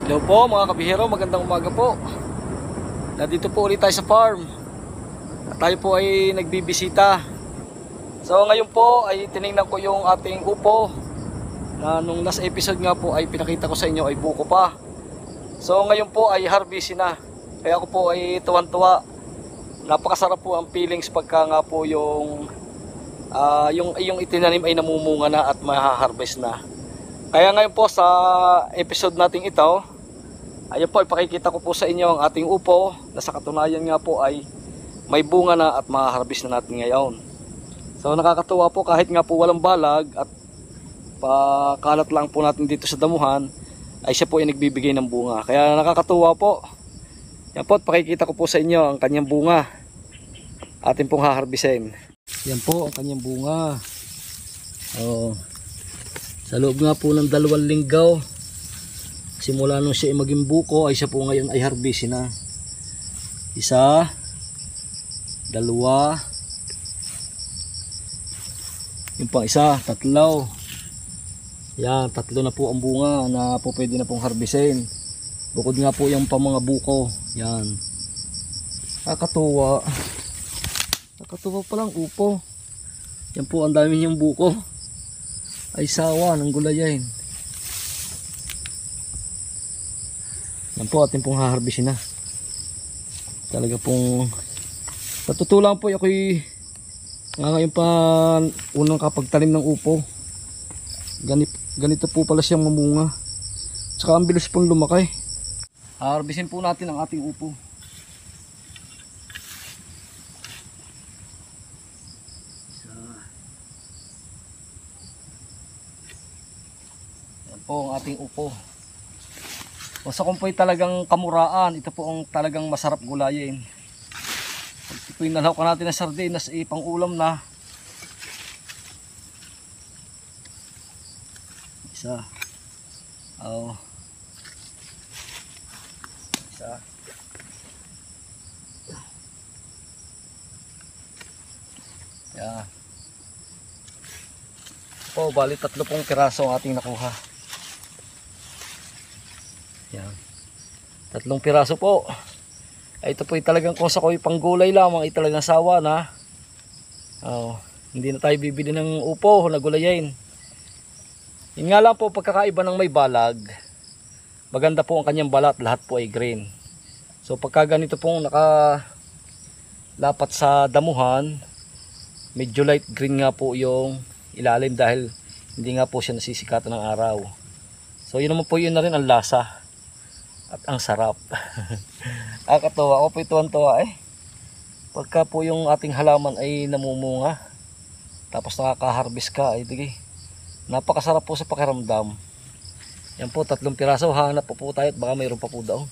Hello po mga kabihero, magandang umaga po. Nandito po ulit tayo sa farm. At tayo po ay nagbibisita. So ngayon po ay tinignan ko yung ating upo na nung last episode nga po ay pinakita ko sa inyo ay buko pa. So ngayon po ay harvest na. Kaya ako po ay tuwan-tuwa. Napakasarap po ang feelings pagka nga po yung itinanim ay namumunga na at maha-harvest na. Kaya ngayon po sa episode nating ito, ayun po, ipakikita ko po sa inyo ang ating upo na sa katunayan nga po ay may bunga na at ma-harvest na natin ngayon. So nakakatuwa po kahit nga po walang balag at pakalat lang po natin dito sa damuhan, ay siya po ay nagbibigay ng bunga. Kaya nakakatuwa po. Yan po, pakikita ko po sa inyo ang kanyang bunga. Atin pong haharbisin. Yan po ang kanyang bunga. Sa loob nga po ng 2 linggo, simula nung siya ay maging buko, ay siya po ngayon ay harvest na. 1, 2, yung pang isa, 3. Yan, 3 na po ang bunga na po pwede na pong harvestin. Bukod nga po yung pang mga buko. Yan. Nakakatuwa. Nakakatuwa palang upo. Yan po, ang dami niyang buko. Ay sawa ng gulayin. Yan po, atin pong haharbisin na. Talaga pong patutulang po ako'y ngayon pa unang kapagtanim ng upo. Ganito po pala siyang mamunga. Tsaka ang bilis pong lumaki. Haharbisin po natin ang ating upo. Yan po ang ating upo. Basta kung po'y talagang kamuraan, ito po ang talagang masarap gulayin. Ito po'y nalawak natin ng sardinas, pang ulam na. Isa. Isa. Yan. Po, bali 3 pong piraso ang ating nakuha. Yan. 3 piraso po. Ay, ito po ay talagang kung sa ko'y panggulay lamang ay talagang sawa na. Hindi na tayo bibili ng upo na gulayin. Yun nga lang po, pagkakaiba ng may balag, maganda po ang kanyang balat, lahat po ay green. So pagka ganito pong nakalapat sa damuhan, medyo light green nga po yung ilalim dahil hindi nga po siya nasisikatan ng araw. So yun naman po, yun na rin ang lasa at ang sarap. Nakakatuwa, ako po tuwan-tuwa pagka po yung ating halaman ay namumunga tapos nakaka-harvest ka, ay digay, napakasarap po sa pakiramdam. Yan po, 3 piraso. Hanap po tayo at baka mayroon pa po daw.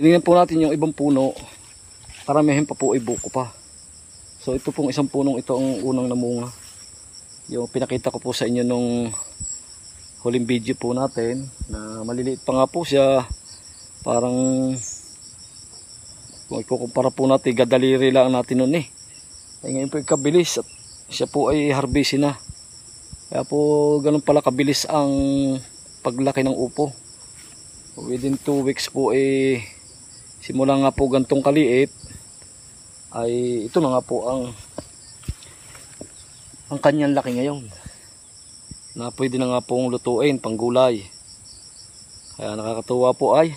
Tingnan po natin yung ibang puno. Paramihin pa po ay buko pa. So ito pong isang punong ito ang unang namunga. Yung pinakita ko po sa inyo nung huling video po natin na maliliit pa nga po siya. Parang kung ikukumpara po natin, gadaliri lang natin nun ay ngayon po ikabilis at siya po ay harvest na. Kaya po ganun pala kabilis ang paglaki ng upo. Within 2 weeks po simula nga po gantong kaliit ay ito na nga po ang kanyang laki ngayon. Na pwede na nga pong lutuin pang gulay. Kaya nakakatuwa po ay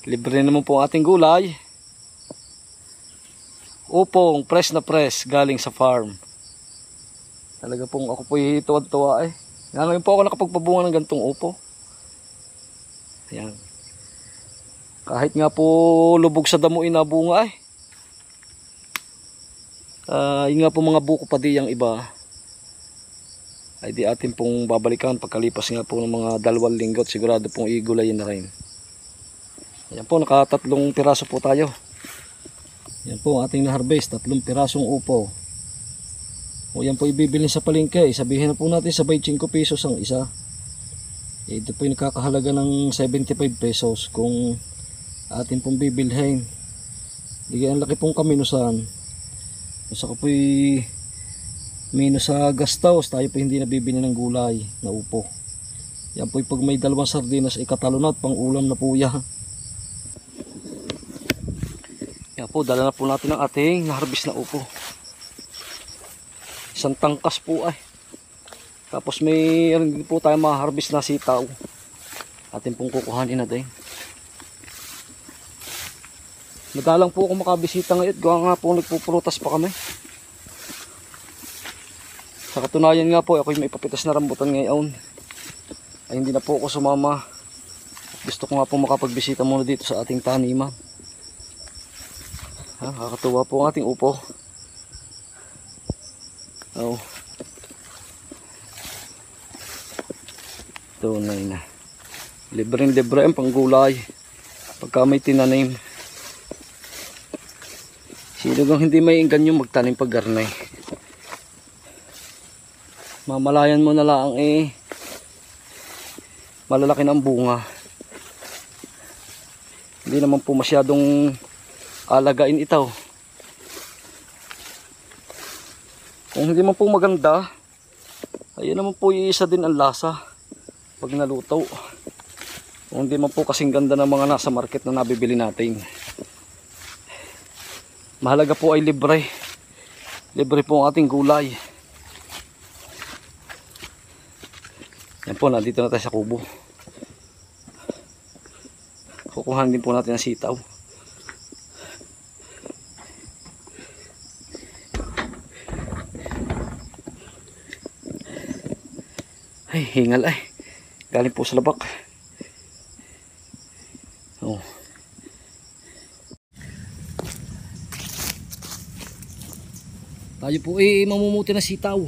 libre naman po ang ating gulay. Upong fresh na fresh galing sa farm. Talaga pong ako po tuwa-tuwa ngayon po ako nakapagpabunga ng gantong upo. Ayan. Kahit nga po lubog sa damo inabunga yun nga po mga buko pa di yung iba. Ay di atin pong babalikan pagkalipas nga po ng mga 2 linggo at sigurado pong igulayin na rin. Ayan po, naka 3 piraso po tayo. Ayan po ang ating na-harvest, 3 pirasong upo. O yan po ibibili sa palengke, sabihin na po natin sa 25 pesos ang isa. Ito po yung nakakahalaga ng 75 pesos kung atin pong bibilhin. Ang laki pong kaminusan. Basta ko po minus sa gastos, tayo po hindi nabibili ng gulay na upo. Yan po pag may dalawang sardinas ay katalo na at pang ulam na po yan. Yan po, dala na po natin ang ating na-harvest na upo. Isang tangkas po ay. Tapos may rin po tayo ma-harvest na sitaw. Atin pong kukuhanin natin. Madalang po ako makabisita ngayon. Gawa nga po nagpuprutas pa kami. Sa katunayan nga po, ako'y may papitas na rambutan ngayon. Ay hindi na po ako sumama. Gusto ko nga po makapagbisita muna dito sa ating taniman. Kakatuwa po ang ating upo. Oh. Tunay na. Libre-libre ang panggulay. Pagka may tinanim. Sino kang hindi may inganyo magtanim pag garnay. Mamalayan mo na lang malalaki na ang bunga. Hindi naman po masyadong alagain ito. Kung hindi man po maganda, ayun naman po iisa din ang lasa pag naluto. Kung hindi man po kasing ganda ng mga nasa market na nabibili natin. Mahalaga po ay libre. Libre po ang ating gulay. Yan po, nandito na tayo sa kubo. Kukuhan din po natin ang sitaw. Ay, hingal ay. Galing po sa labak. Oh. Tayo po mamumuti ng sitaw.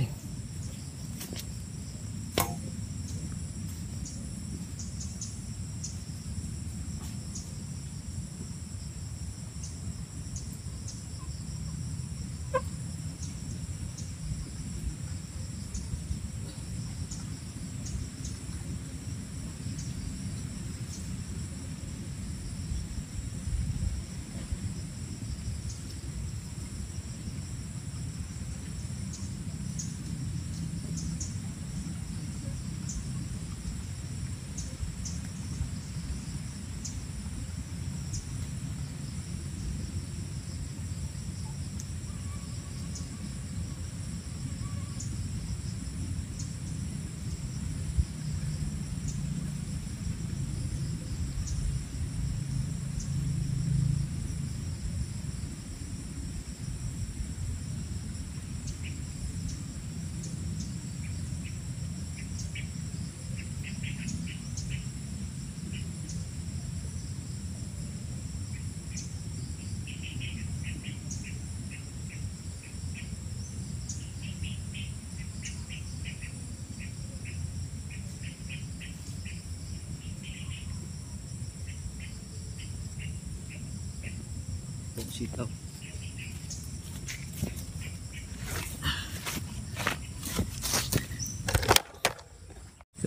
Sitaw.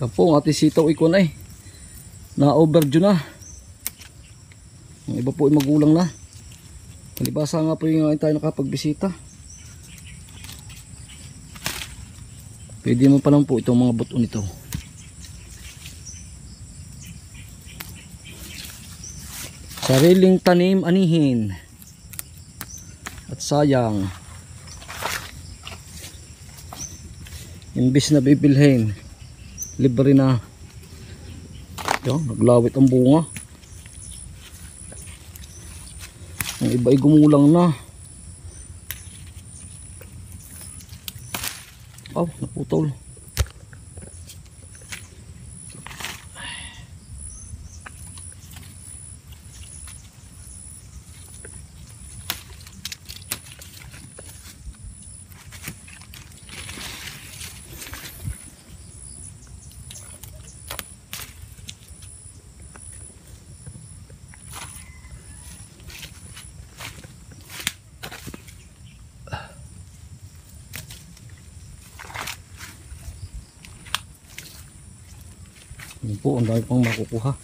Yan po ang ating sitaw ikon ay na-overdue na. Ang iba po ay magulang na. Palibasa nga po yung tayo nakapagbisita. Pwede mo pa lang po itong mga buto nito. Sariling tanim anihin. At sayang, imbis na bibilhin, libre na. Yan, naglawit ang bunga. Ang iba ay gumulang na. Oh, naputol. Yan po, ang dami pang makukuha.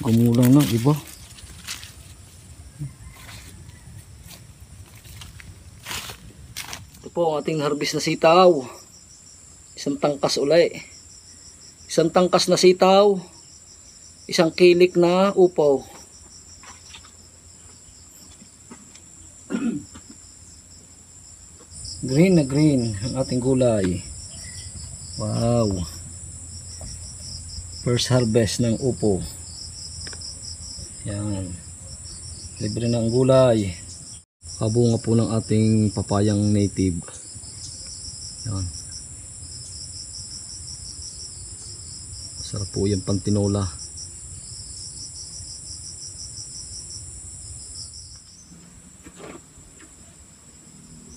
Gumulang na iba. po ang ating harvest na sitaw. Isang tangkas uli. Isang tangkas na sitaw. Isang kilik na upaw. Green na green ang ating gulay. Wow. First harvest ng upo. Yan. Libre na ang gulay. Kabunga po ng ating papayang native. Yan. Sarap po yung pantinola.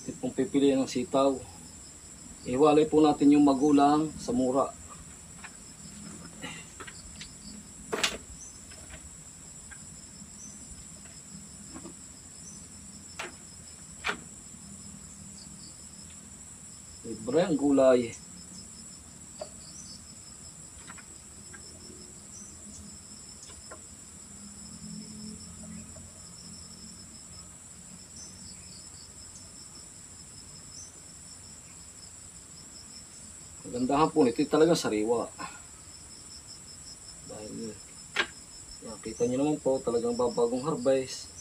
Ito pong pipiliin ng sitaw. Iwalay po natin yung magulang sa mura. Libre ang gulay. Gandahan po nito talagang sariwa. Dahil yan, kita nyo naman po talagang babagong harvest.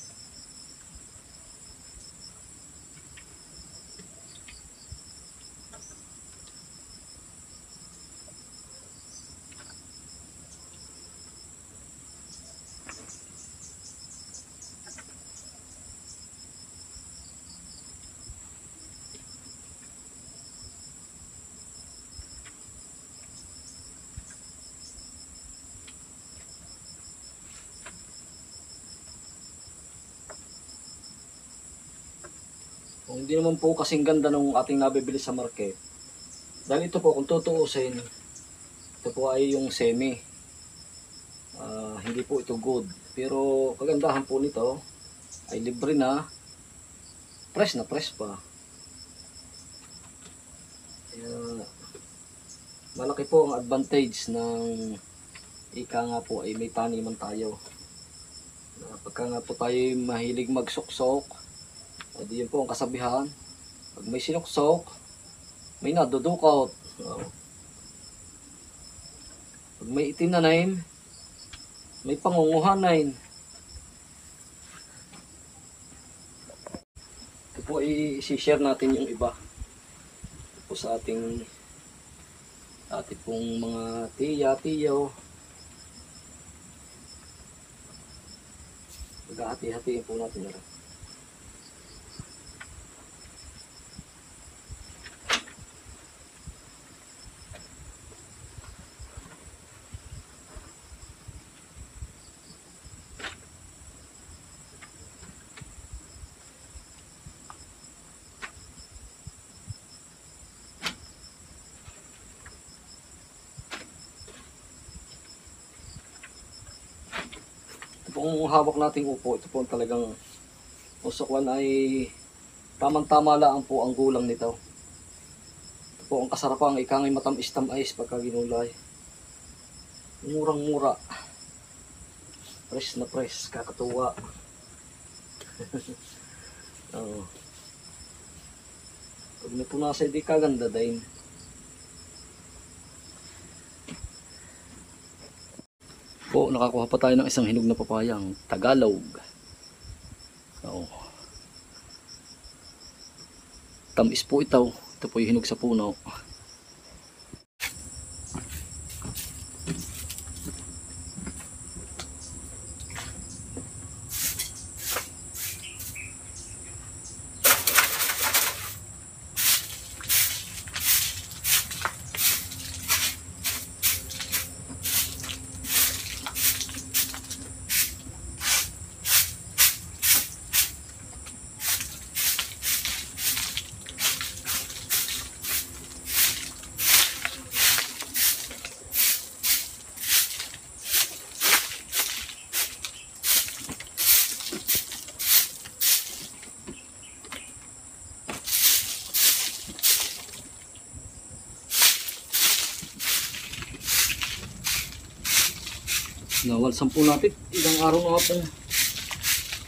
Kung hindi naman po kasing ganda ng ating nabibili sa market. Dahil ito po, kung tutuusin, ito po ay yung semi. Hindi po ito good. Pero kagandahan po nito ay libre na fresh pa. Kaya, malaki po ang advantage ng ika nga po ay may taniman tayo. Pagka nga po tayo mahilig magsuksok, di yun po ang kasabihan. Pag may sinuksok, may nadudukot. Pag may itinanayin, may pangunguhanayin. Ito po i-share natin yung iba. Ito po sa ating pong mga tiyo. Maghahati-hatiin po natin na lang. Kung hawak nating upo, ito po talagang usokwan ay tamang-tama lang po ang gulang nito. Ito po ang kasarapang ikangay matamis-tamis pagka ginulay. Murang-mura. Fresh na fresh, kakatuwa. Pag napunasa, di kaganda din. Po, nakakuha pa tayo ng isang hinog na papayang Tagalog. Tamis po ito. Ito po yung hinog sa puno. Nawalsan po natin. Ilang araw nga po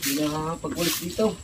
hindi na pag-ulit dito.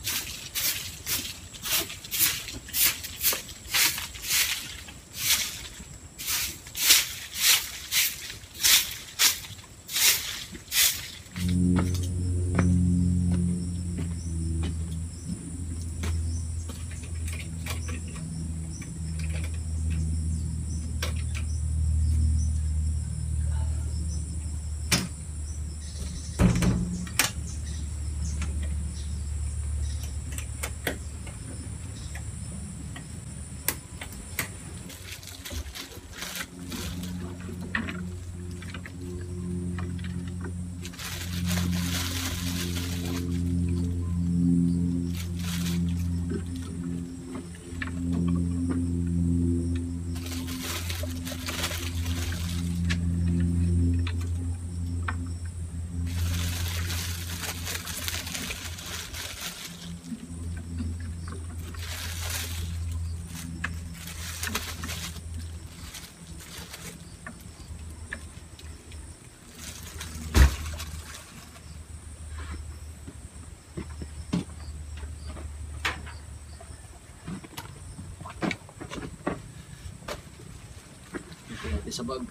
natin sa bag.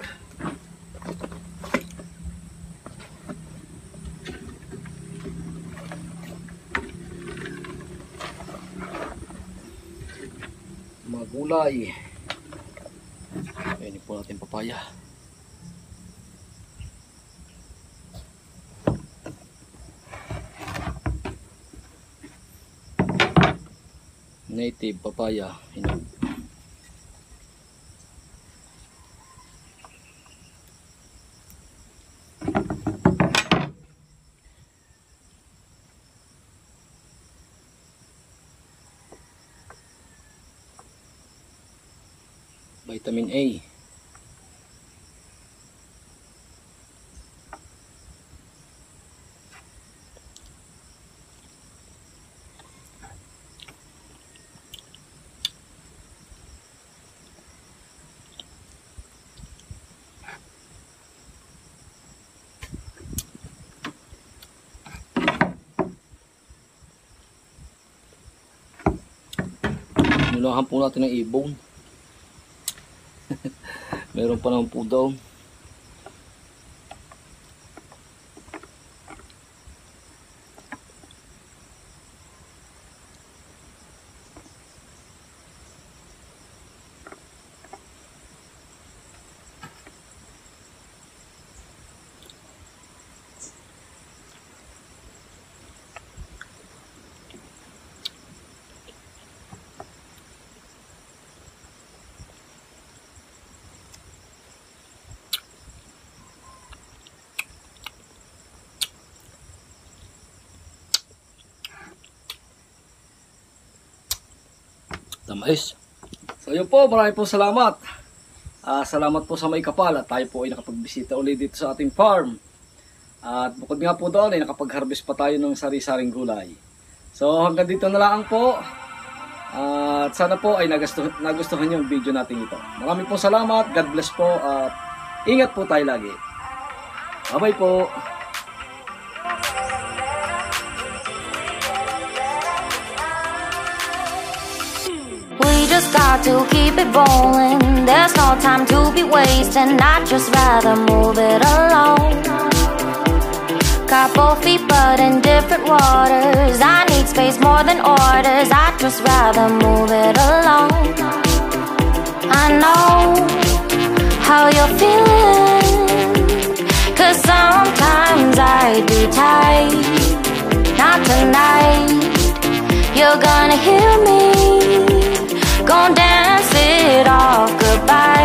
Mga gulay. Ayan po natin papaya. Native papaya. Hinog. Vitamin A. Nulahan po natin ng ibon. Meron pa naman po daw. Tamais. So yun po, maraming po salamat. Salamat po sa may kapal at tayo po ay nakapagbisita ulit dito sa ating farm. At bukod nga po doon ay nakapag-harvest pa tayo ng sari-saring gulay. So hanggang dito na lang po. At sana po ay nagustuhan yung video natin ito. Maraming po salamat. God bless po at ingat po tayo lagi. Bye bye po. Just got to keep it rolling. There's no time to be wasting. I'd just rather move it along. Got both feet but in different waters. I need space more than orders. I'd just rather move it along. I know how you're feeling, 'cause sometimes I do tight. Not tonight. You're gonna hear me. Gonna dance it off goodbye.